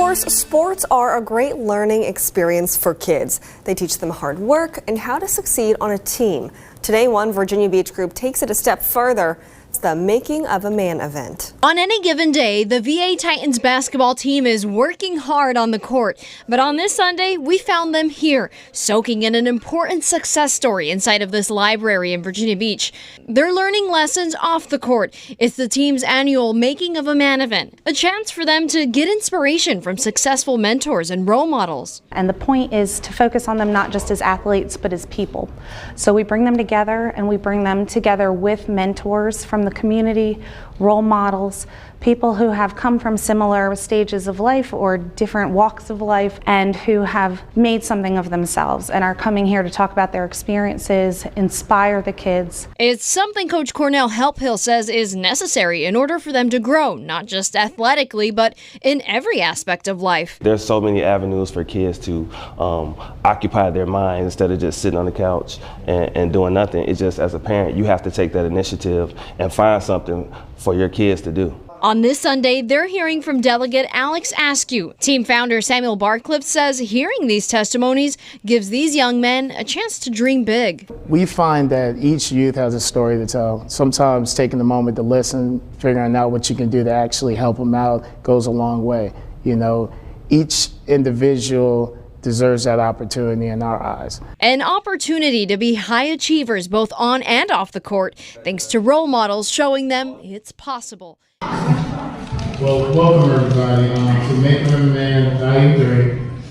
course, sports are a great learning experience for kids. They teach them hard work and how to succeed on a team. Today, one Virginia Beach group takes it a step further. It's the Making of a Man event. On any given day, the VA Titans basketball team is working hard on the court. But on this Sunday, we found them here, soaking in an important success story inside of this library in Virginia Beach. They're learning lessons off the court. It's the team's annual Making of a Man event, a chance for them to get inspiration from successful mentors and role models. And the point is to focus on them not just as athletes, but as people. So we bring them together, and we bring them together with mentors from the community, role models, people who have come from similar stages of life or different walks of life and who have made something of themselves and are coming here to talk about their experiences, inspire the kids. It's something Coach Cornell Helphill says is necessary in order for them to grow, not just athletically, but in every aspect of life. There's so many avenues for kids to occupy their minds instead of just sitting on the couch and doing nothing. It's just, as a parent, you have to take that initiative and find something for your kids to do. On this Sunday, they're hearing from delegate Alex Askew. Team founder Samuel Barcliffe says hearing these testimonies gives these young men a chance to dream big. We find that each youth has a story to tell. Sometimes taking the moment to listen, figuring out what you can do to actually help them out goes a long way. You know, each individual deserves that opportunity in our eyes. An opportunity to be high achievers both on and off the court, thanks to role models showing them it's possible. Well, welcome everybody to Making of a Man Volume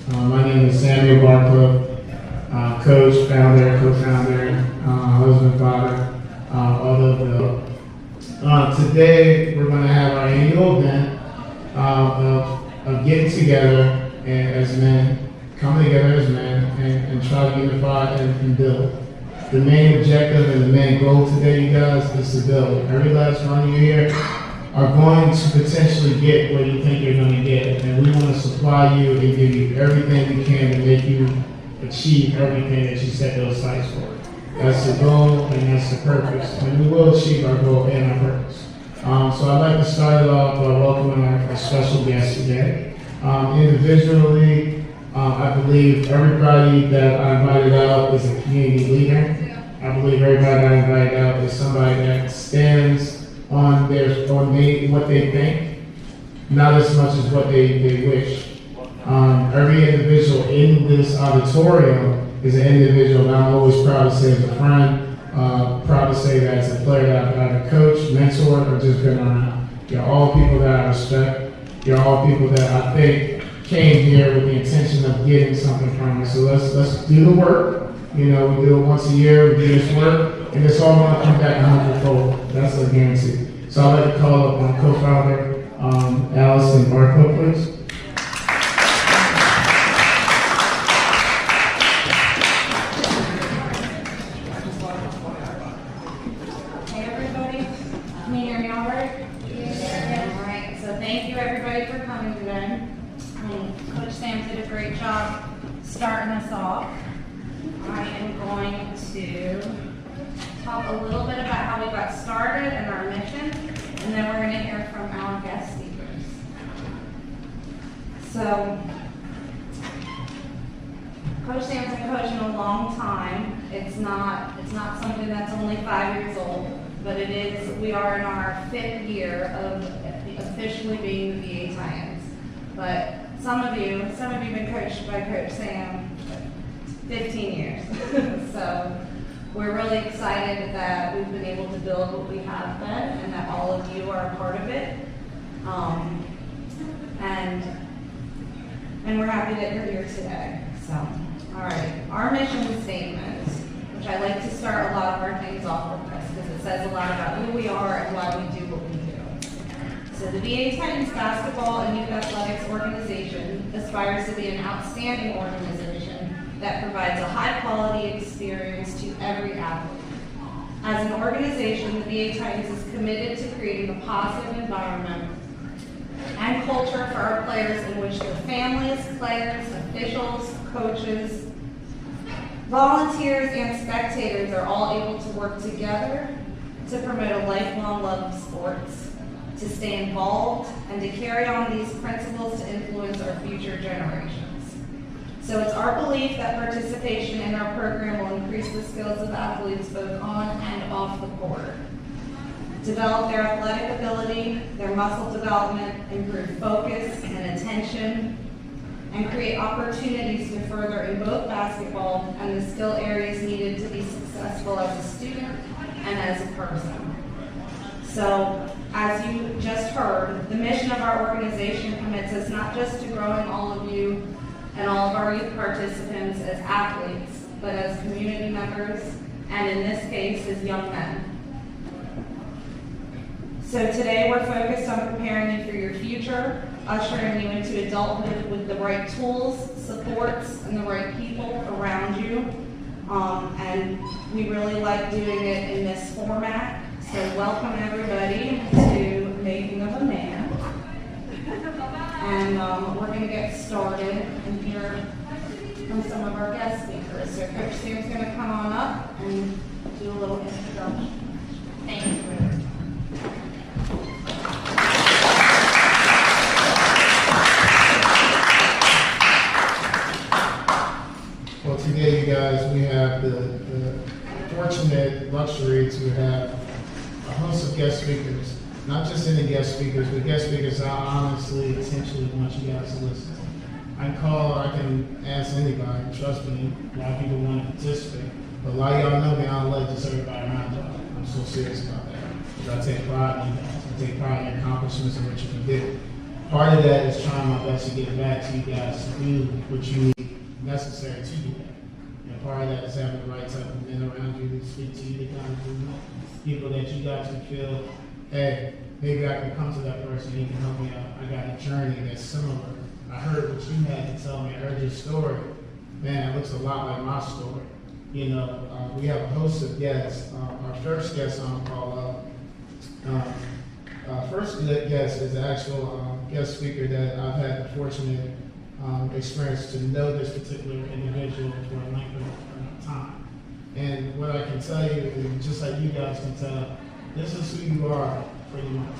3. My name is Samuel Barcliffe, coach, founder, co-founder, husband, father, all of the. Today we're going to have our annual event of getting together as men, coming together as men, and try to unify and build. The main objective and the main goal today, you guys, is to build. Every last one of you here are going to potentially get what you think you're going to get, and we want to supply you and give you everything we can to make you achieve everything that you set those sights for. That's the goal and that's the purpose, and we will achieve our goal and our purpose. So I'd like to start it off by welcoming our special guest today. Individually, I believe everybody that I invited out is a community leader. I believe everybody I invited out is somebody that stands on what they think, not as much as what they wish. Every individual in this auditorium is an individual that I'm always proud to say as a friend, proud to say that as a player that I've either coached, mentored, or just been around. You're all people that I respect. You're all people that I think came here with the intention of getting something from it. So let's do the work. You know, we do it once a year, we do this work, and it's all going to come back 100-fold. That's a guarantee. So I'd like to call up my co-founder, Allison Barcliffe, please. Hey everybody, can you hear me all right? Yeah. All right, so thank you everybody for coming today. Coach Sam did a great job starting us off. I am going to talk a little bit about how we got started and our mission, and then we're going to hear from our guest speakers. So, Coach Sam's been coaching a long time. It's not something that's only 5 years old, but it is. We are in our 5th year of officially being the VA Titans. But some of you have been coached by Coach Sam 15 years. So we're really excited that we've been able to build what we have been and that all of you are a part of it. And we're happy that you're here today. So, all right, our mission statement, which I like to start a lot of our things off with this because it says a lot about who we are and why we do what we do. So the VA Titans Basketball and Youth Athletics Organization aspires to be an outstanding organization that provides a high-quality experience to every athlete. As an organization, the VA Titans is committed to creating a positive environment and culture for our players in which their families, players, officials, coaches, volunteers, and spectators are all able to work together to promote a lifelong love of sports, to stay involved, and to carry on these principles to influence our future generations. So it's our belief that participation in our program will increase the skills of athletes both on and off the court, develop their athletic ability, their muscle development, improve focus and attention, and create opportunities to further in both basketball and the skill areas needed to be successful as a student and as a person. So, as you just heard, the mission of our organization commits us not just to growing all of you and all of our youth participants as athletes, but as community members, and in this case, as young men. So today we're focused on preparing you for your future, ushering you into adulthood with the right tools, supports, and the right people around you. And we really like doing it in this format. So welcome everybody to Making of a Man. And we're going to get started and hear from some of our guest speakers. So Coach Sam's going to come on up and do a little introduction. Thank you. Well, today, you guys, we have the fortunate luxury to have a host of guest speakers. Not just any guest speakers, but guest speakers I honestly, intentionally want you guys to listen to. I can ask anybody, trust me, a lot of people want to participate. But a lot of y'all know me, I don't let just everybody around y'all. I'm so serious about that. Because I take pride in you guys. I take pride in your accomplishments and what you can do. Part of that is trying my best to get back to you guys to do what you need necessary to do that. And part of that is having the right type of men around you to speak to you, to kind of do people that you guys can feel, hey, maybe I can come to that person and he can help me out. I got a journey that's similar. I heard what you had to tell me. I heard your story. Man, it looks a lot like my story. You know, we have a host of guests. Our first guest on the call first guest is the actual guest speaker that I've had the fortunate experience to know this particular individual for a length of time. And what I can tell you, is just like you guys can tell, this is who you are, pretty much.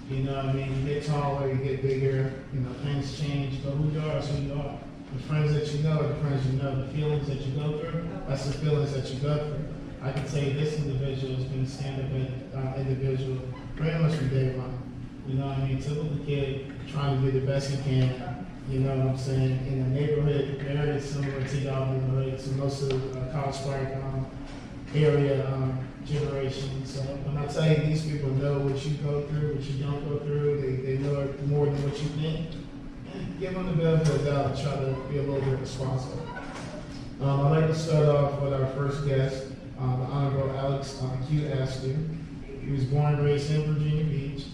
You know what I mean? You get taller, you get bigger, you know, things change, but who you are is who you are. The friends that you know are the friends you know. The feelings that you go through, that's the feelings that you go through. I can tell you this individual has been a stand-up individual pretty much from day one. You know what I mean? Typical kid, trying to do the best he can. You know what I'm saying? In a neighborhood very similar to y'all neighborhood, to most of the College Park area generation. So when I tell you these people know what you go through, what you don't go through, they know more than what you think. And give them the benefit of the doubt and try to be a little bit responsible. I'd like to start off with our first guest, the Honorable Askew. He was born and raised in Virginia Beach.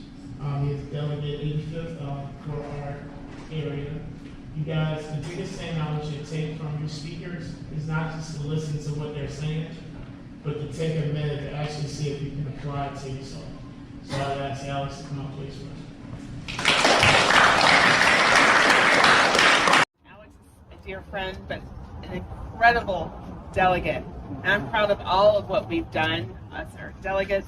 He's delegate 85th for our area. You guys, the biggest thing I want you to take from your speakers is not just to listen to what they're saying, but to take a minute to actually see if you can apply it to yourself. So I'd ask Alex to come up, please. Alex is a dear friend, but an incredible delegate. And I'm proud of all of what we've done as our delegates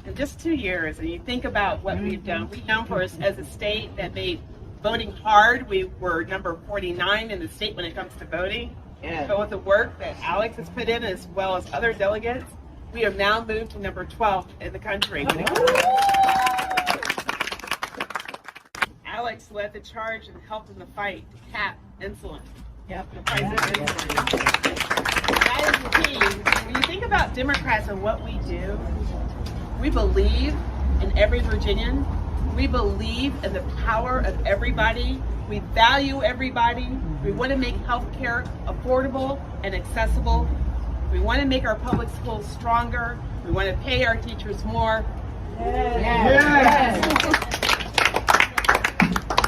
in just 2 years. And you think about what we've done. We've known for us as a state that made voting hard. We were number 49 in the state when it comes to voting. Yeah. But with the work that Alex has put in, as well as other delegates, we have now moved to number 12 in the country. Alex led the charge and helped in the fight to cap insulin. Yep. The price of insulin. That is the key. When you think about Democrats and what we do, we believe in every Virginian. We believe in the power of everybody. We value everybody. We want to make health care affordable and accessible. We want to make our public schools stronger. We want to pay our teachers more. Yes.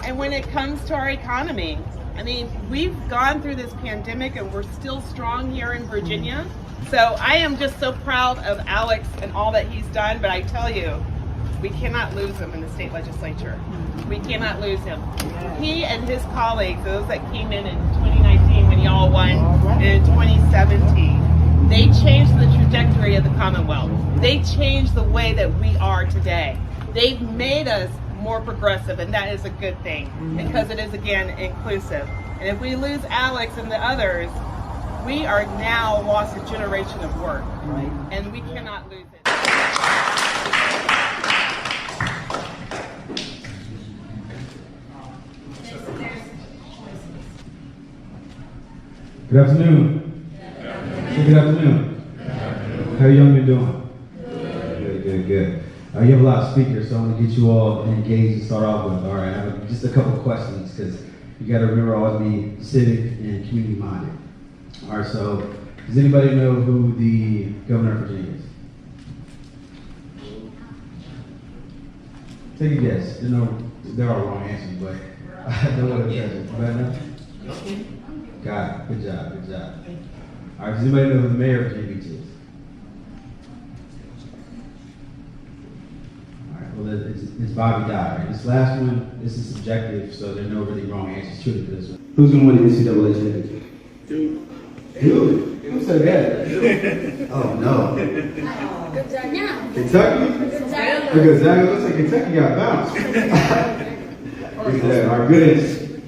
And when it comes to our economy, I mean, we've gone through this pandemic and we're still strong here in Virginia. So I am just so proud of Alex and all that he's done, but I tell you, we cannot lose him in the state legislature. We cannot lose him. He and his colleagues, those that came in 2019 when y'all won, and in 2017, they changed the trajectory of the Commonwealth. They changed the way that we are today. They've made us more progressive, and that is a good thing because it is, again, inclusive. And if we lose Alex and the others, we are now lost a generation of work, and we cannot lose it. Good afternoon. Good afternoon. How young been doing? Good. You have a lot of speakers, so I want to get you all engaged and start off with. All right, I have just a couple of questions because you got to remember always be civic and community minded. All right, so does anybody know who the governor of Virginia is? Take a guess. You know, there are wrong answers, but I don't want to judge it. Anybody know? Got it. Good job. All right, does anybody know who the mayor of Virginia Beach is? All right, well, it's Bobby Dodd. Right? This last one, this is subjective, so there are no really wrong answers to it for this one. Who's going to win the NCAA championship? Dude. Who said that? Oh, no. Kentucky? Gonzaga. Looks like Kentucky got bounced. All right, good answer.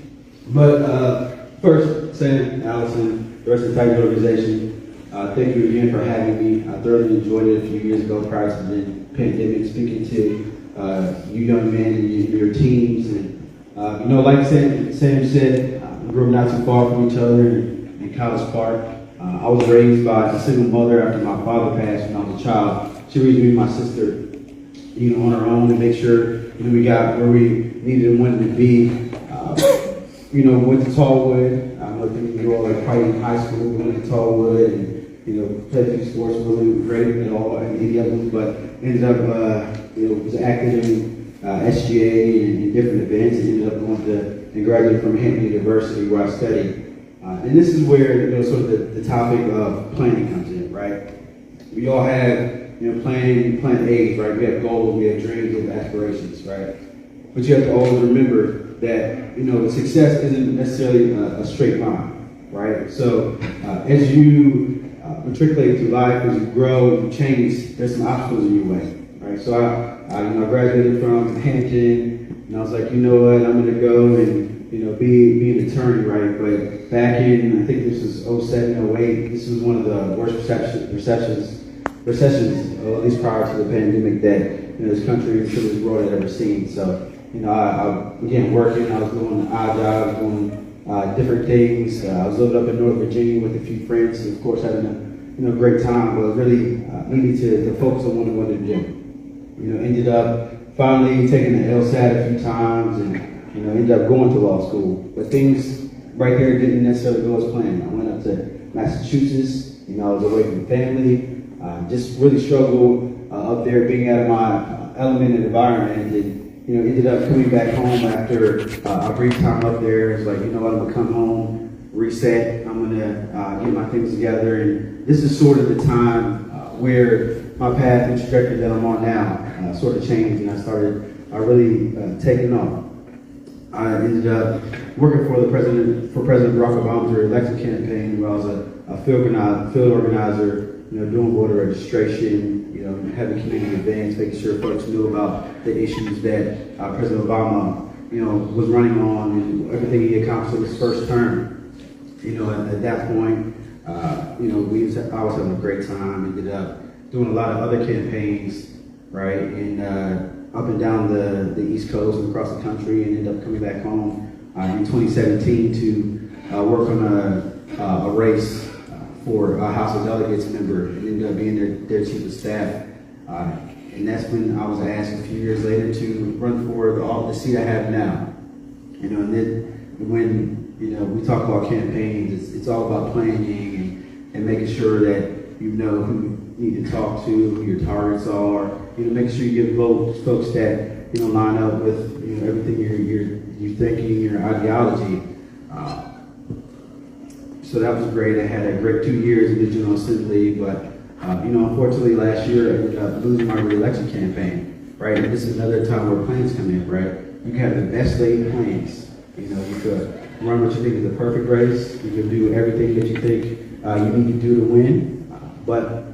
But first, Sam, Allison, the rest of the Titan organization, thank you again for having me. I thoroughly enjoyed it a few years ago prior to the pandemic, speaking to you young men and your teams. And, like Sam said, we grew up not too far from each other in College Park. I was raised by a single mother after my father passed when I was a child. She raised me and my sister, on our own to make sure we got where we needed and wanted to be. Went to Tallwood. I know you all are probably in high school. We went to Tallwood and played a few sports. Wasn't great at all in any of them, but ended up was active in SGA and different events. And ended up going to and graduated from Hampton University where I studied. And this is where sort of the topic of planning comes in, right? We all have plan A's, right? We have goals, we have dreams, we have aspirations, right? But you have to always remember that success isn't necessarily a straight line, right? So as you matriculate through life, as you grow, you change, there's some obstacles in your way, right? So I graduated from Hampton, and I was like, you know what, I'm gonna go and be an attorney, right? But back in, I think this was 07, 08, this was one of the worst recessions, at least prior to the pandemic, that this country and this world had ever seen. So I began working. I was doing odd jobs, doing different things. I was living up in North Virginia with a few friends, and of course having a great time. But really needed to focus on what I wanted to do. Ended up finally taking the LSAT a few times, and ended up going to law school. But things right there didn't necessarily go as planned. I went up to Massachusetts. I was away from family. Just really struggled up there, being out of my element and environment, and ended up coming back home after a brief time up there. It's like, I'm gonna come home, reset. I'm gonna get my things together, and this is sort of the time where my path and trajectory that I'm on now sort of changed, and I started really taking off. I ended up working for President Barack Obama's election campaign, where I was a field organizer, doing voter registration, having community events, making sure folks knew about the issues that President Obama, was running on, and everything he accomplished in his first term. At that point, I was having a great time. Ended up doing a lot of other campaigns, right, and up and down the East Coast and across the country, and ended up coming back home in 2017 to work on a race for a House of Delegates member, and ended up being their chief of staff. And that's when I was asked a few years later to run for the seat I have now. And then when we talk about campaigns, it's all about planning and making sure that you know who you need to talk to, who your targets are. Making sure you get folks that line up with everything you're thinking, your ideology. So that was great. I had a great 2 years in the General Assembly, but unfortunately last year I ended up losing my re-election campaign, right? And this is another time where plans come in, right? You can have the best laid plans. You could run what you think is the perfect race. You can do everything that you think you need to do to win, but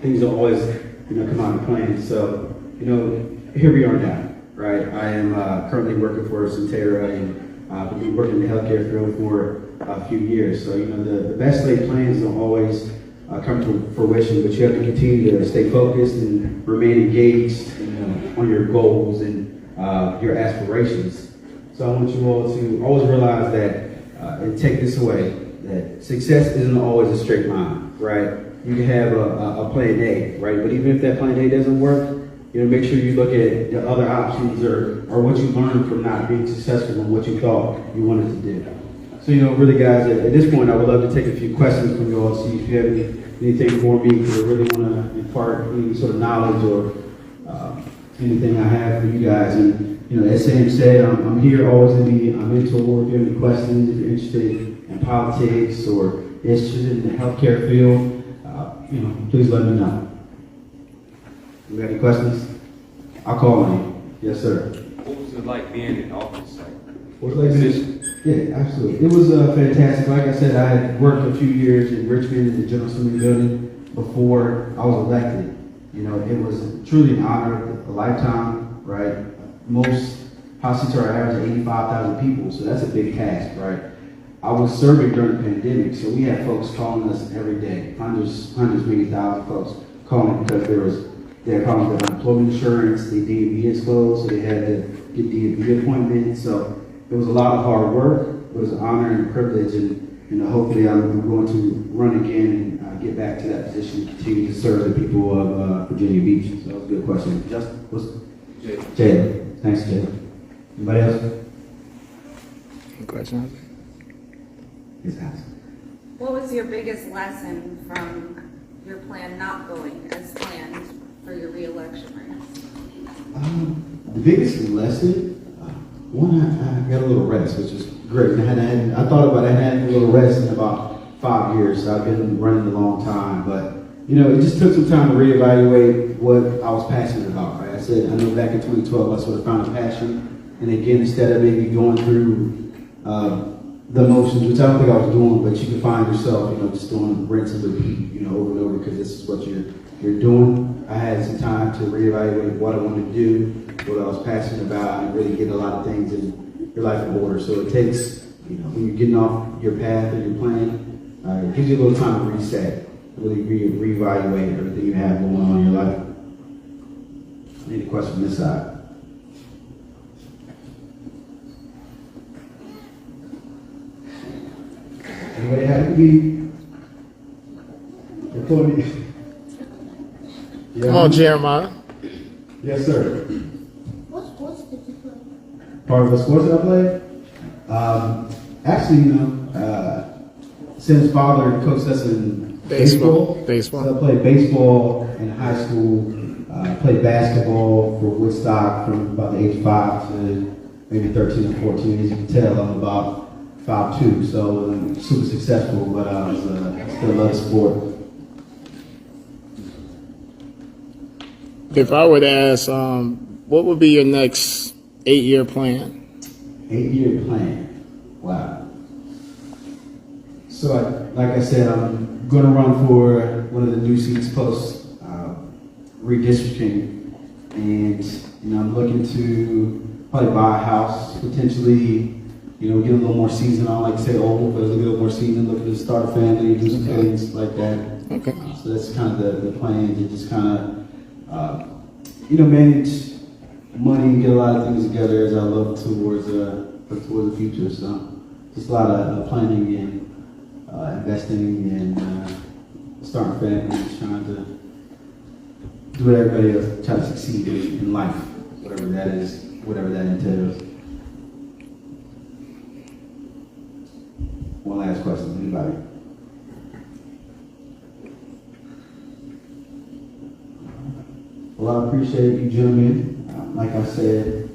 things don't always, come out of plan. So, here we are now, right? I am currently working for Centera, and I've been working in the healthcare field for a few years. So, the best laid plans don't always come to fruition, but you have to continue to stay focused and remain engaged on your goals and your aspirations. So I want you all to always realize that and take this away, that success isn't always a straight line, right? You can have a plan A, right? But even if that plan A doesn't work, make sure you look at the other options or what you learned from not being successful in what you thought you wanted to do. So, really guys, at this point, I would love to take a few questions from you all, see if you have anything for me, because I really want to impart any sort of knowledge or anything I have for you guys. And, as Sam said, I'm here always to be a mentor. If you have any questions, if you're interested in politics or interested in the healthcare field, please let me know. You got any questions? I'll call on you. Yes, sir. What was it like being in office? What was it like being? Yeah, absolutely. It was fantastic. Like I said, I had worked a few years in Richmond in the General Assembly building before I was elected. It was truly an honor, a lifetime, right? Most House seats are average of 85,000 people, so that's a big task, right? I was serving during the pandemic, so we had folks calling us every day, hundreds, maybe thousands of folks calling because they had problems with unemployment insurance, the DMV is closed, so they had to get DMV appointments. So it was a lot of hard work. It was an honor and a privilege, and hopefully I'm going to run again and get back to that position and continue to serve the people of Virginia Beach. So that was a good question. Jay. Thanks, Jay. Anybody else? Any questions? Yes, ask. What was your biggest lesson from your plan not going as planned for your re-election race? The biggest lesson, one, I got a little rest, which is great. I thought about it, I had a little rest in about 5 years. So I've been running a long time, but it just took some time to reevaluate what I was passionate about. Right? I said, I know back in 2012, I sort of found a passion. And again, instead of maybe going through the motions, which I don't think I was doing, but you can find yourself, just doing rinse and repeat, over and over, because this is what you're doing. I had some time to reevaluate what I wanted to do, what I was passionate about, and really get a lot of things in your life in order. So it takes, when you're getting off your path or your plan, it gives you a little time to reset, really reevaluate everything you have going on in your life. Any question from this side? Anybody have to be? Come on, Jeremiah. Yes, sir. What sports did you play? Part of the sports that I played? Actually, Sam's father coached us in baseball. So I played baseball in high school. Played basketball for Woodstock from about the age of 5 to maybe 13 or 14. As you can tell, I'm about 5'2", so I'm super successful, but I still love sport. If I were to ask, what would be your next 8-year plan? 8-year plan. Wow. So, like I said, I'm going to run for one of the new seats post redistricting, and I'm looking to probably buy a house, potentially. Get a little more season. I don't like to say old, but a little more season. Looking to start a family, do some things like that. Okay. So that's kind of the plan, to just kind of, manage money and get a lot of things together as I look towards the future. So just a lot of planning and investing and starting families, trying to do what everybody else, try to succeed in life, whatever that is, whatever that entails. One last question, anybody? Well, I appreciate you gentlemen. Like I said,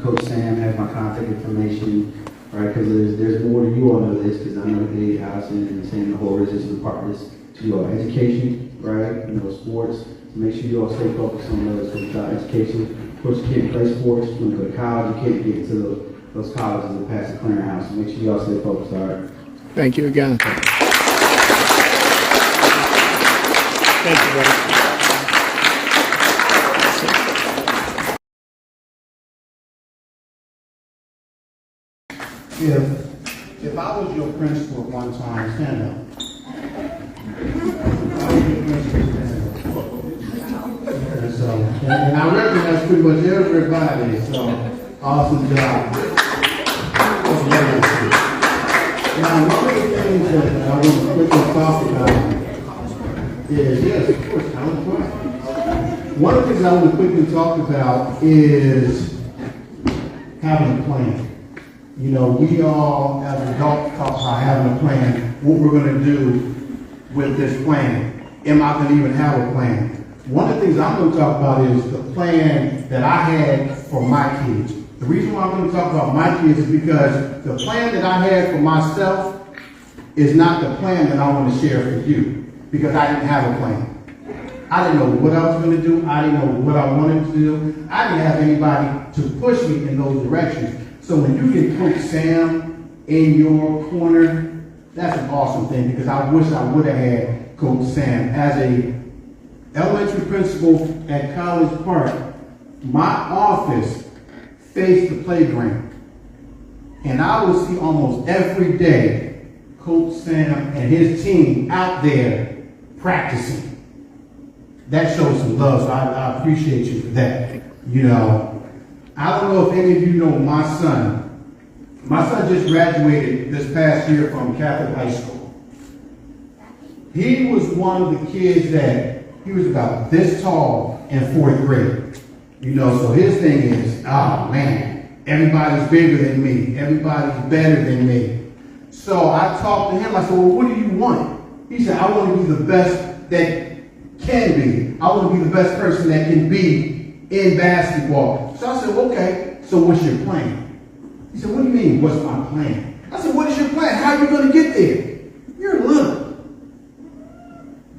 Coach Sam has my contact information, right? Because there's more to you all know this, because I know Dave, Allison, and Sam, the whole organization is part of this. To your education, right? Sports. So make sure you all stay focused on those education. Of course, you can't play sports. You want to go to college, you can't get to those colleges and pass the clearinghouse. So make sure y'all stay focused, all right? Thank you again. Thank you, buddy. If I was your principal at one time, stand up. If I was your principal, stand up. And I reckon that's pretty much everybody, so awesome job. Now, one of the things that I want to quickly talk about is, yes, of course, I was quiet. One of the things I want to quickly talk about is having a plan. You know, we all, as adults, talk about having a plan, what we're going to do with this plan. Am I going to even have a plan? One of the things I'm going to talk about is the plan that I had for my kids. The reason why I'm going to talk about my kids is because the plan that I had for myself is not the plan that I want to share for you, because I didn't have a plan. I didn't know what I was going to do. I didn't know what I wanted to do. I didn't have anybody to push me in those directions. So when you get Coach Sam in your corner, that's an awesome thing, because I wish I would have had Coach Sam. As a elementary principal at College Park, my office faced the playground. And I would see almost every day Coach Sam and his team out there practicing. That shows some love, so I appreciate you for that. You know, I don't know if any of you know my son. My son just graduated this past year from Catholic High School. He was one of the kids that, he was about this tall in 4th grade. You know, so his thing is, oh man, everybody's bigger than me. Everybody's better than me. So I talked to him, I said, well, what do you want? He said, I want to be the best that can be. I want to be the best person that can be in basketball. So I said, okay, so what's your plan? He said, what do you mean, what's my plan? I said, what is your plan? How are you going to get there? You're little.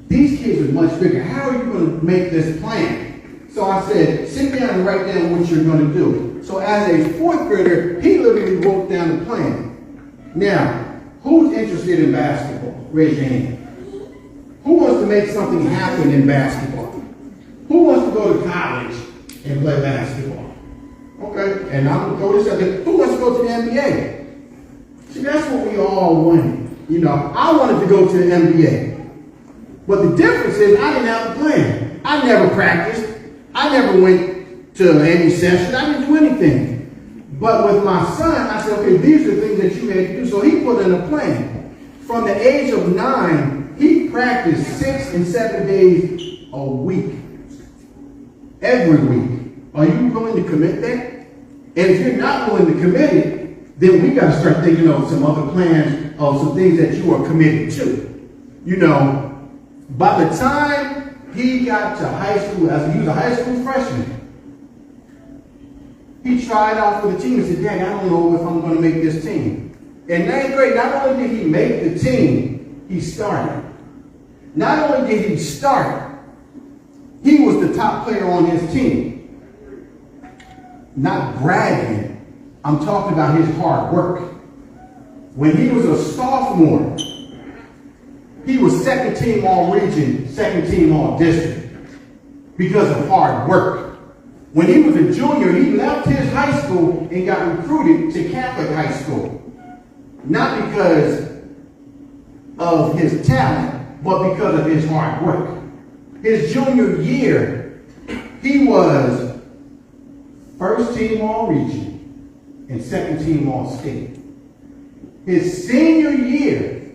These kids are much bigger. How are you going to make this plan? So I said, sit down and write down what you're going to do. So as a 4th grader, he literally wrote down the plan. Now, who's interested in basketball? Raise your hand. Who wants to make something happen in basketball? Who wants to go to college and play basketball? Okay, and I'm going to throw this out there. Who wants to go to the NBA? See, that's what we all wanted. You know, I wanted to go to the NBA. But the difference is I didn't have a plan. I never practiced. I never went to any session. I didn't do anything. But with my son, I said, okay, these are the things that you had to do. So he put in a plan. From the age of 9, he practiced 6 and 7 days a week. Every week. Are you willing to commit that? And if you're not willing to commit it, then we got to start thinking of some other plans of some things that you are committed to. You know, by the time he got to high school, as he was a high school freshman, he tried out for the team and said, Dad, I don't know if I'm going to make this team. In 9th grade, not only did he make the team, he started. Not only did he start, he was the top player on his team. Not bragging, I'm talking about his hard work. When he was a sophomore, he was 2nd team all region, 2nd team all district because of hard work. When he was a junior, he left his high school and got recruited to Catholic High School. Not because of his talent, but because of his hard work. His junior year, he was 1st team all region and 2nd team all state. His senior year,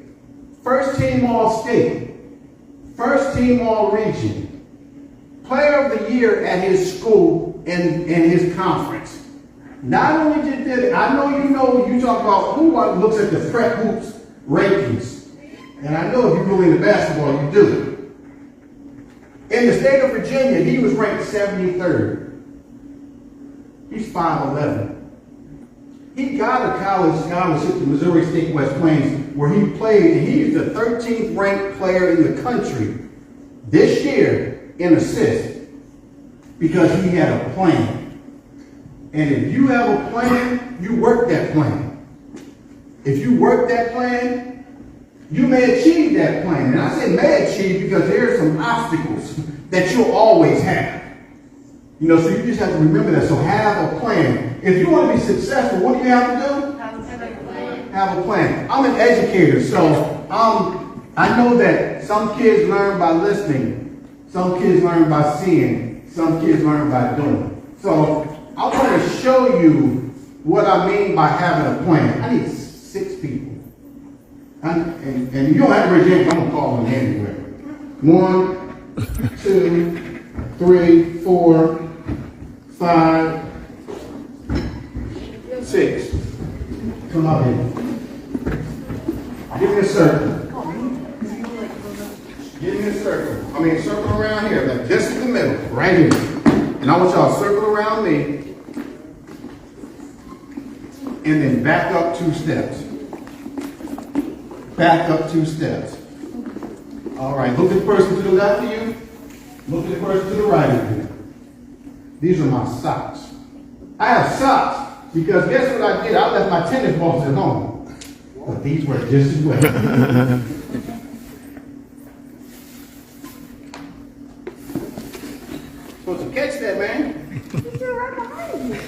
1st team all state, 1st team all region, player of the year at his school and his conference. Not only did that, I know you talk about who looks at the prep hoops rankings. And I know if you're really into basketball, you do. In the state of Virginia, he was ranked 73rd. He's 5'11". He got a college scholarship to Missouri State West Plains where he played, and he's the 13th ranked player in the country this year in assists because he had a plan. And if you have a plan, you work that plan. If you work that plan, you may achieve that plan. And I say may achieve because there are some obstacles that you'll always have. You know, so you just have to remember that. So have a plan. If you want to be successful, what do you have to do? have a plan. I'm an educator, so I know that some kids learn by listening, some kids learn by seeing, some kids learn by doing. So I want to show you what I mean by having a plan. I need 6 people. And you don't have to raise your hand, I'm going to call them anyway. 1, 2, 3, 4, 5, 6. Come up here. Give me a circle. Give me a circle. I mean, circle around here, like just in the middle, right here. And I want y'all to circle around me. And then back up 2 steps. Back up 2 steps. All right, look at the person to the left of you. Look at the person to the right of you. These are my socks. I have socks because guess what I did? I left my tennis balls at home. But these work just as well. Supposed to catch that, man. He's right behind you.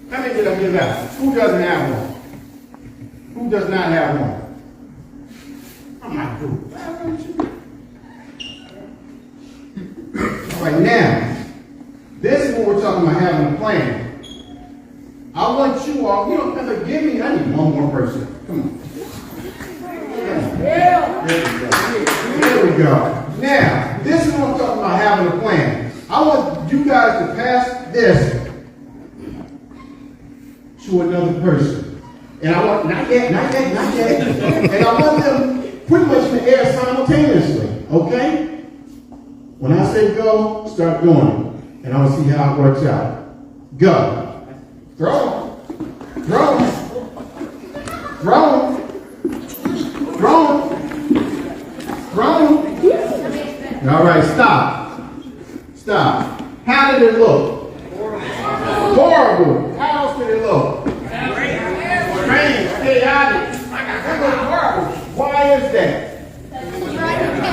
How many did I give out? Who doesn't have one? Who does not have one? I'm not good. All right, now, this is what we're talking about having a plan. I want you all, you don't have to give me, I need one more person. Come on. There we go. Now, this is what I'm talking about having a plan. I want you guys to pass this to another person. And I want, not yet. And I want them pretty much in the air simultaneously, okay? When I say go, start doing it. And I want to see how it works out. Go. Throw. Throw. Throw. Throw. Throw. All right, stop. Stop. How did it look? Horrible. How else did it look? Strange, chaotic. It looked horrible. Why is that?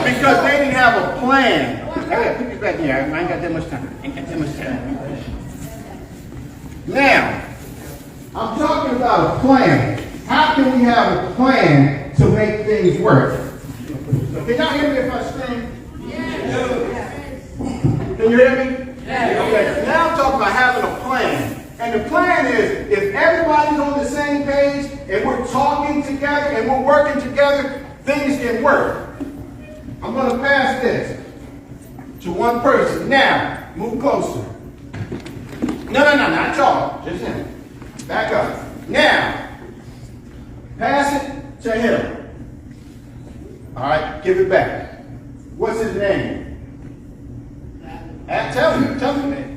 Because they didn't have a plan. Hey, put this back here. I ain't got that much time. Now, I'm talking about a plan. How can we have a plan to make things work? Can y'all hear me if I scream? Yes. Can you hear me? Yes. Okay. Now I'm talking about having a plan. And the plan is, if everybody's on the same page, and we're talking together, and we're working together, things can work. I'm going to pass this to one person. Now, move closer. No, not y'all. Just him. Back up. Now, pass it to him. All right, give it back. What's his name? Tell me his name.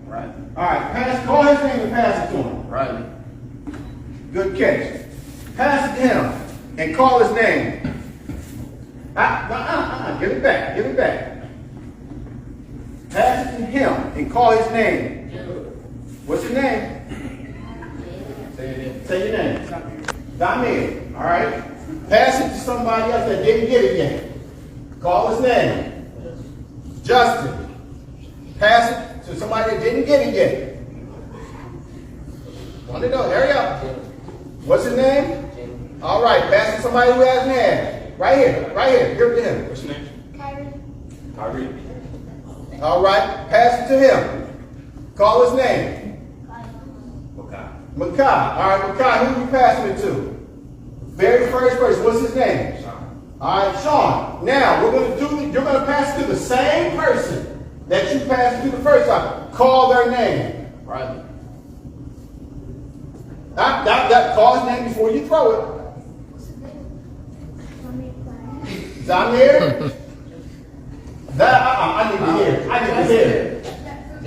Right. All right, call his name and pass it to him. Right. Good catch. Pass it to him and call his name. Give it back. Give it back. Pass it to him and call his name. What's your name? Say your name. Damir. All right. Pass it to somebody else that didn't get it yet. Call his name. Justin. Pass it to somebody that didn't get it yet. Want to know? Hurry up. What's his name? All right. Pass it to somebody who hasn't had. Right here. Give it to him. What's your name? Kyrie. All right. Pass it to him. Call his name. Makai. All right, Makai, who are you passing it to? Very first person. What's his name? Sean. All right, Sean. Now, you're going to pass it to the same person that you passed it to the first time. Call their name. Right. Call his name before you throw it. Zamir? I need to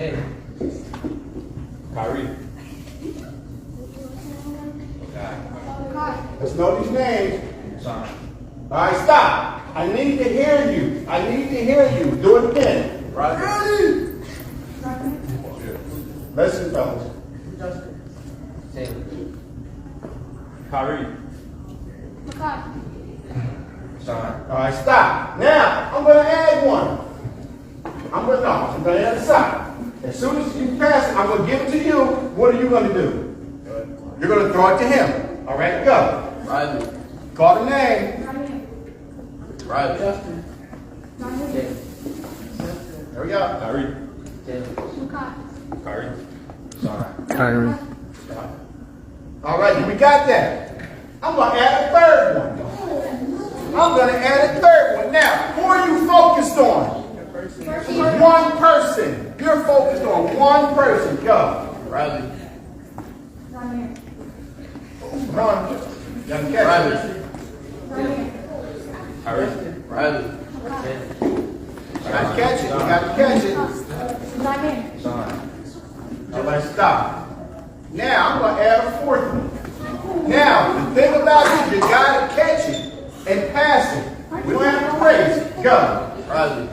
hear. Kyrie. Let's know these names. All right, stop. I need to hear you. Do it again. Right. Ready? Listen, fellas. Kyrie. All right, stop. Now, I'm going to add one. I'm going to add a sock. As soon as you pass it, I'm going to give it to you. What are you going to do? You're going to throw it to him. All right, go. Riley. Call the name. Riley. There we go. Kyrie. Kyrie. All right, we got that. I'm going to add a third one. I'm going to add a third one. Now, who are you focused on? One person. You're focused on one person. Go. Riley. Come on. You gotta catch Riley. Kyrie. Riley. You gotta catch it. You gotta catch it. Everybody stop. Now, I'm going to add a fourth one. Now, the thing about it, you got to catch it and pass it. We don't have to raise it. Go. Riley.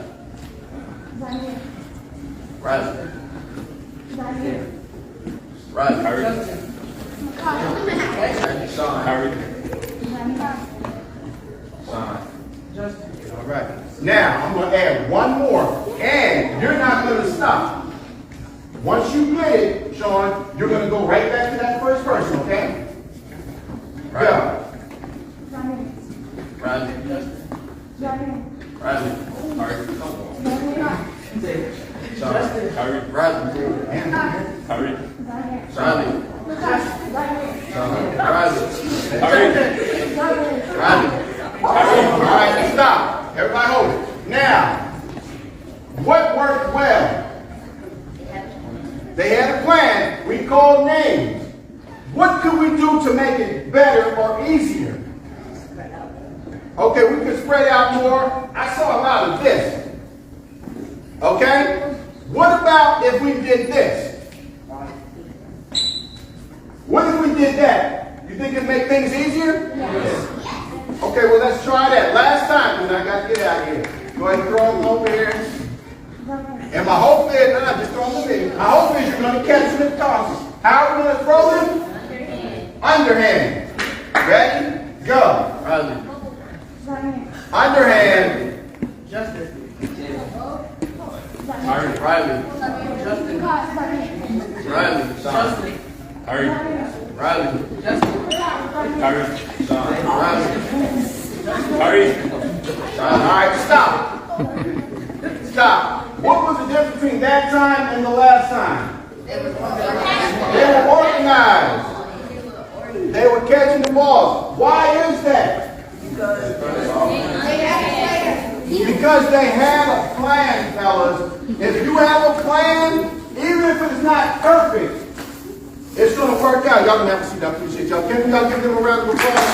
Riley. Riley. All right. Now, I'm going to add one more. And you're not going to stop. Once you get it, Sean, you're going to go right back to that first person, okay? Go. Riley. Riley. Kyrie. Riley. Kyrie. Riley. All right, stop. Everybody hold it. Now, what worked well? They had a plan. We called names. What could we do to make it better or easier? Okay, we could spread out more. I saw a lot of this. Okay? What about if we did this? What if we did that? You think it'd make things easier? Yes. Okay, well, let's try that. Last time, because I got to get out of here. Go ahead and throw them over here. And my hope is, just throw them in. My hope is you're going to catch them and toss them. How are we going to throw them? Underhand. Ready? Go. Riley. Underhand. Riley. Riley. Kyrie. Riley. Kyrie. Riley. All right, stop. Stop. What was the difference between that time and the last time? They were organized. They were catching the balls. Why is that? Because they had a plan, fellas. If you have a plan, even if it's not perfect, it's going to work out. Y'all going to have to see that. I appreciate y'all. Can y'all give them a round of applause?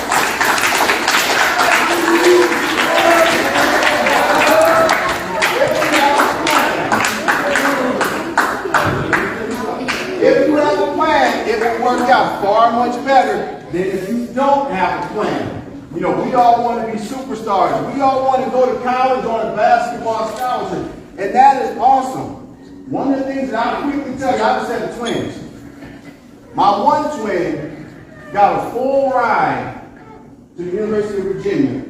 If you have a plan, it will work out far much better than if you don't have a plan. You know, we all want to be superstars. We all want to go to college on a basketball scholarship. And that is awesome. One of the things that I'll quickly tell you, I have a set of twins. My one twin got a full ride to the University of Virginia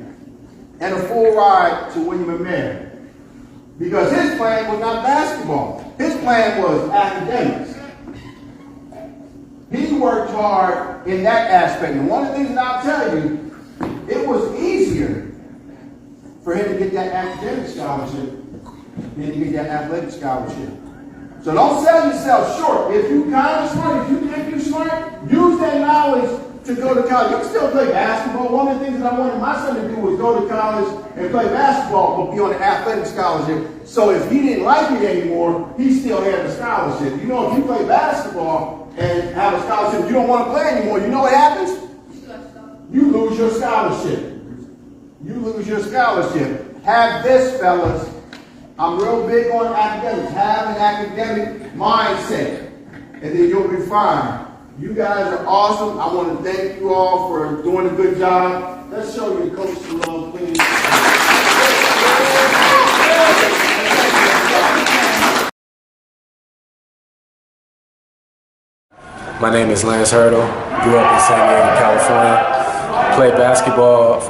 and a full ride to William & Mary. Because his plan was not basketball. His plan was academics. He worked hard in that aspect. And one of the things that I'll tell you, it was easier for him to get that academic scholarship than to get that athletic scholarship. So don't sell yourself short. If you're kind of smart, if you think you're smart, use that knowledge to go to college. You can still play basketball. One of the things that I wanted my son to do was go to college and play basketball, but be on an athletic scholarship. So if he didn't like it anymore, he still had the scholarship. You know, if you play basketball and have a scholarship, you don't want to play anymore, you know what happens? You lose your scholarship. You lose your scholarship. Have this, fellas. I'm real big on academics. Have an academic mindset, and then you'll be fine. You guys are awesome. I want to thank you all for doing a good job. Let's show you the coach some love, please. My name is Lance Hurdle. Grew up in San Diego, California. Played basketball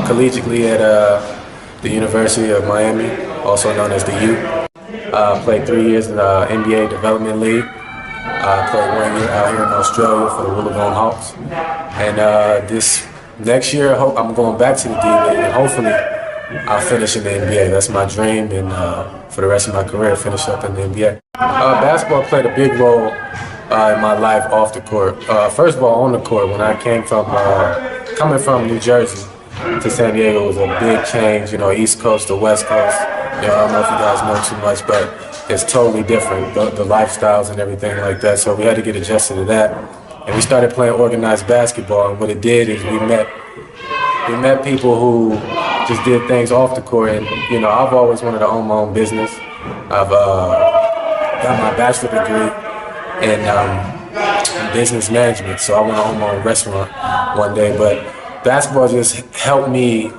collegiately at the University of Miami, also known as the U. Played 3 years in the NBA Development League. I played 1 year out here in Australia for the Wollongong Hawks. And this next year, I'm going back to the D-League, and hopefully I'll finish in the NBA. That's my dream, and for the rest of my career, finish up in the NBA. Basketball played a big role in my life off the court. First of all, on the court, when I came from, coming from New Jersey to San Diego was a big change, you know, East Coast to West Coast. You know, I don't know if you guys know too much, but it's totally different, the lifestyles and everything like that. So we had to get adjusted to that. And we started playing organized basketball, and what it did is we met people who just did things off the court. And, you know, I've always wanted to own my own business. I've got my bachelor degree in business management, so I want to own my own restaurant one day. But basketball just helped me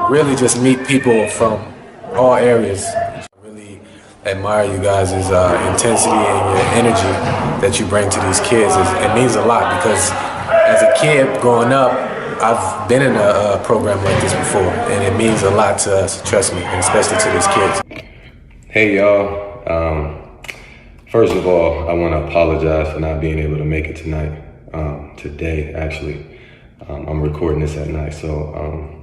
really just meet people from all areas. I really admire you guys' intensity and your energy that you bring to these kids. It means a lot because as a kid growing up, I've been in a program like this before, and it means a lot to us, trust me, and especially to these kids. Hey y'all, first of all, I want to apologize for not being able to make it tonight, today actually. I'm recording this at night, so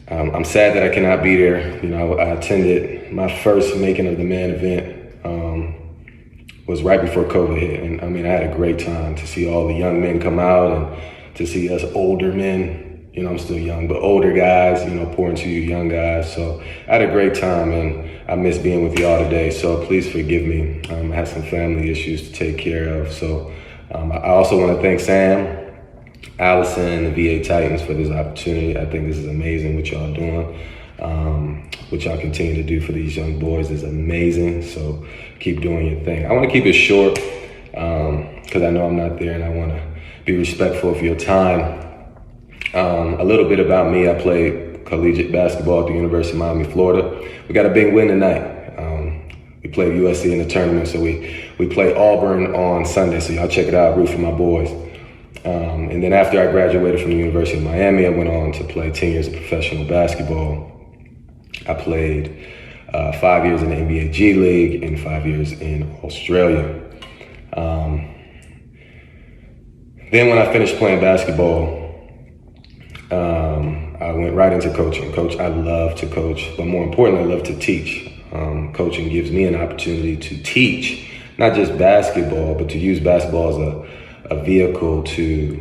I'm sad that I cannot be there. You know, I attended my first Making of the Man event, was right before COVID hit, and I mean, I had a great time to see all the young men come out and to see us older men, you know, I'm still young, but older guys, you know, pour into you young guys. So I had a great time, and I miss being with y'all today, so please forgive me. I had some family issues to take care of. So I also want to thank Sam, Allison, and the VA Titans for this opportunity. I think this is amazing what y'all doing. What y'all continue to do for these young boys is amazing, so keep doing your thing. I want to keep it short because I know I'm not there, and I want to be respectful of your time. A little bit about me. I played collegiate basketball at the University of Miami, Florida. We got a big win tonight. We played USC in the tournament, so we play Auburn on Sunday, so y'all check it out, root for my boys. And then after I graduated from the University of Miami, I went on to play 10 years of professional basketball. I played 5 years in the NBA G League and 5 years in Australia. Then when I finished playing basketball, I went right into coaching. I love to coach, but more importantly, I love to teach. Coaching gives me an opportunity to teach, not just basketball, but to use basketball as a vehicle to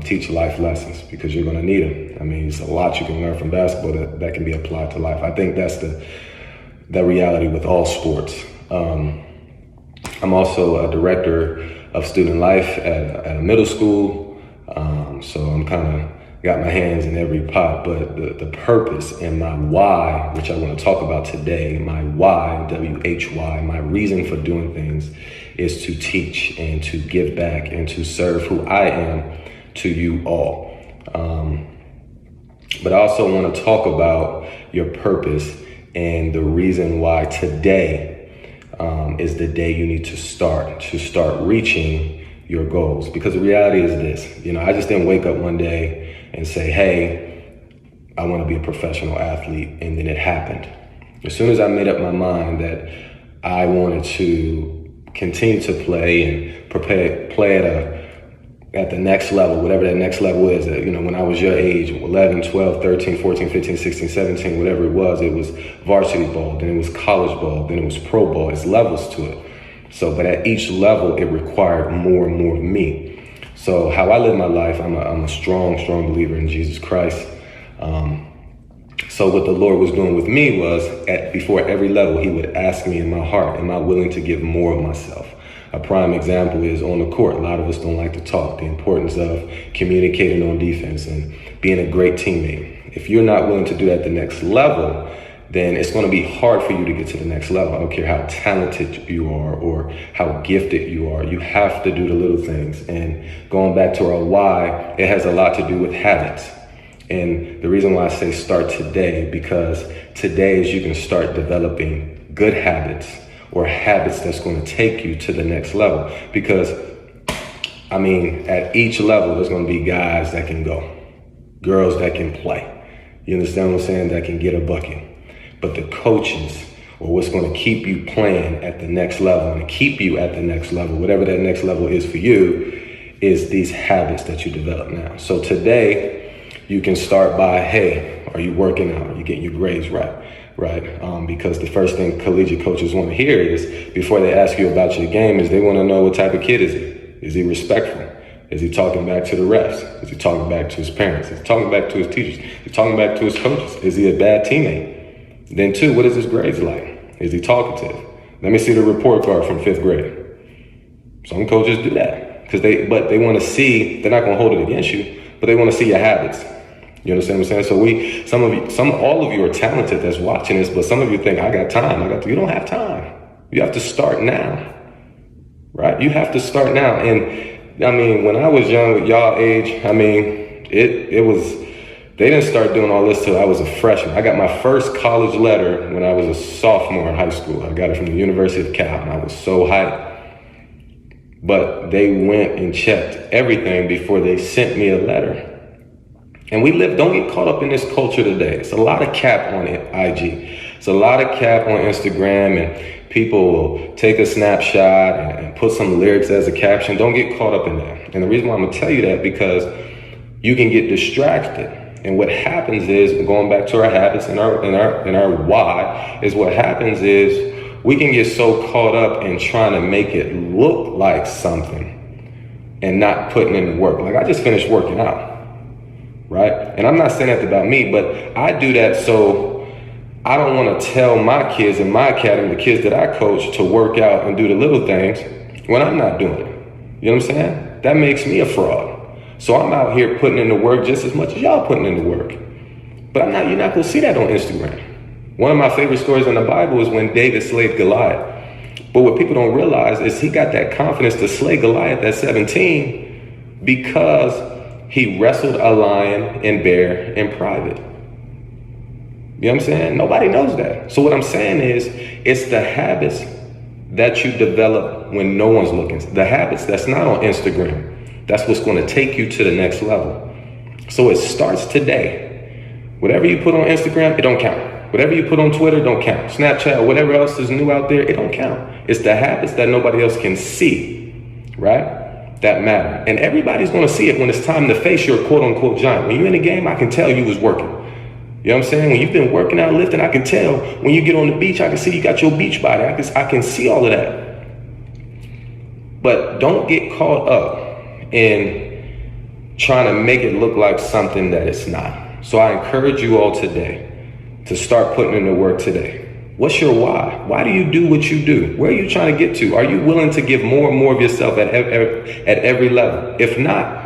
teach life lessons, because you're gonna need them. I mean, there's a lot you can learn from basketball that can be applied to life. I think that's the reality with all sports. I'm also a director of student life at a middle school, so I'm kind of got my hands in every pot, but the purpose and my why, which I want to talk about today, my why, W-H-Y, my reason for doing things is to teach and to give back and to serve who I am to you all. But I also want to talk about your purpose and the reason why today is the day you need to start reaching your goals. Because the reality is this, you know, I just didn't wake up one day and say, hey, I want to be a professional athlete, and then it happened. As soon as I made up my mind that I wanted to continue to play and play at the next level, whatever that next level is, you know, when I was your age, 11, 12, 13, 14, 15, 16, 17, whatever it was varsity ball, then it was college ball, then it was pro ball. It's levels to it. So, but at each level, it required more and more of me. So how I live my life, I'm a strong believer in Jesus Christ. So what the Lord was doing with me was, before every level, he would ask me in my heart, am I willing to give more of myself? A prime example is on the court. A lot of us don't like to talk. The importance of communicating on defense and being a great teammate. If you're not willing to do that at the next level, then it's going to be hard for you to get to the next level. I don't care how talented you are or how gifted you are. You have to do the little things. And going back to our why, it has a lot to do with habits. And the reason why I say start today, because today is you can start developing good habits or habits that's going to take you to the next level. Because, I mean, at each level, there's going to be guys that can go, girls that can play. You understand what I'm saying? That can get a bucket. But the coaches or what's going to keep you playing at the next level and keep you at the next level, whatever that next level is for you, is these habits that you develop now. So today you can start by, hey, are you working out? Are you getting your grades right? Because the first thing collegiate coaches want to hear is, before they ask you about your game, is they want to know what type of kid is he? Is he respectful? Is he talking back to the refs? Is he talking back to his parents? Is he talking back to his teachers? Is he talking back to his coaches? Is he a bad teammate? Then 2, what is his grades like? Is he talkative? Let me see the report card from 5th grade. Some coaches do that because they want to see, they're not going to hold it against you, but they want to see your habits. You understand what I'm saying? So all of you are talented that's watching this, but some of you think, I got time. You don't have time. You have to start now, right? You have to start now. And I mean, when I was young, with y'all age, I mean, it was, they didn't start doing all this till I was a freshman. I got my first college letter when I was a sophomore in high school. I got it from the University of Cal, and I was so hyped. But they went and checked everything before they sent me a letter. And don't get caught up in this culture today. It's a lot of cap on IG. It's a lot of cap on Instagram, and people will take a snapshot and put some lyrics as a caption. Don't get caught up in that. And the reason why I'm gonna tell you that, because you can get distracted. And what happens is, going back to our habits and our why, is what happens is we can get so caught up in trying to make it look like something and not putting in the work. Like, I just finished working out. Right? And I'm not saying that about me, but I do that so I don't want to tell my kids in my academy, the kids that I coach, to work out and do the little things when I'm not doing it. You know what I'm saying? That makes me a fraud. So I'm out here putting in the work just as much as y'all putting in the work. But you're not going to see that on Instagram. One of my favorite stories in the Bible is when David slayed Goliath. But what people don't realize is he got that confidence to slay Goliath at 17 because he wrestled a lion and bear in private. You know what I'm saying? Nobody knows that. So what I'm saying is, it's the habits that you develop when no one's looking. The habits that's not on Instagram. That's what's going to take you to the next level. So it starts today. Whatever you put on Instagram, it don't count. Whatever you put on Twitter, don't count. Snapchat, whatever else is new out there, it don't count. It's the habits that nobody else can see, right? That matter. And everybody's going to see it when it's time to face your quote unquote giant. When you're in the game, I can tell you was working. You know what I'm saying? When you've been working out, lifting, I can tell. When you get on the beach, I can see you got your beach body. I can see all of that. But don't get caught up in trying to make it look like something that it's not. So I encourage you all today to start putting in the work today. What's your why? Why do you do what you do? Where are you trying to get to? Are you willing to give more and more of yourself at every level? If not,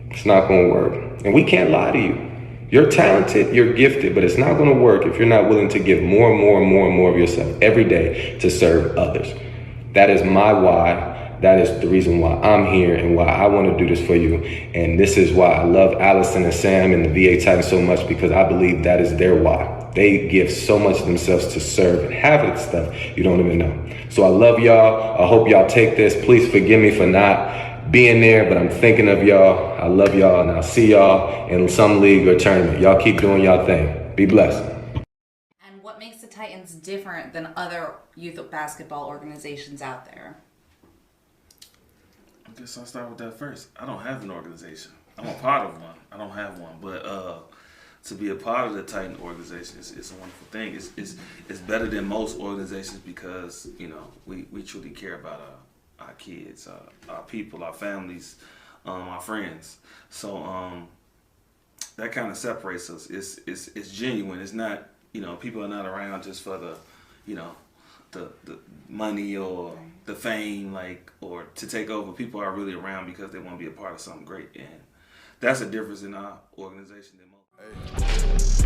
it's not going to work. And we can't lie to you. You're talented, you're gifted, but it's not going to work if you're not willing to give more and more and more and more of yourself every day to serve others. That is my why. That is the reason why I'm here and why I want to do this for you. And this is why I love Allison and Sam and the VA Titans so much, because I believe that is their why. They give so much of themselves to serve and have it stuff you don't even know. So I love y'all. I hope y'all take this. Please forgive me for not being there, but I'm thinking of y'all. I love y'all, and I'll see y'all in some league or tournament. Y'all keep doing y'all thing. Be blessed. And what makes the Titans different than other youth basketball organizations out there? I guess I'll start with that first. I don't have an organization. I'm a part of one. I don't have one, but to be a part of the Titan organization is a wonderful thing. It's better than most organizations because, you know, we truly care about our kids, our people, our families, our friends. So that kind of separates us. It's genuine. It's not, you know, people are not around just for the, you know, the money or the fame, like, or to take over. People are really around because they want to be a part of something great, and that's a difference in our organization than most.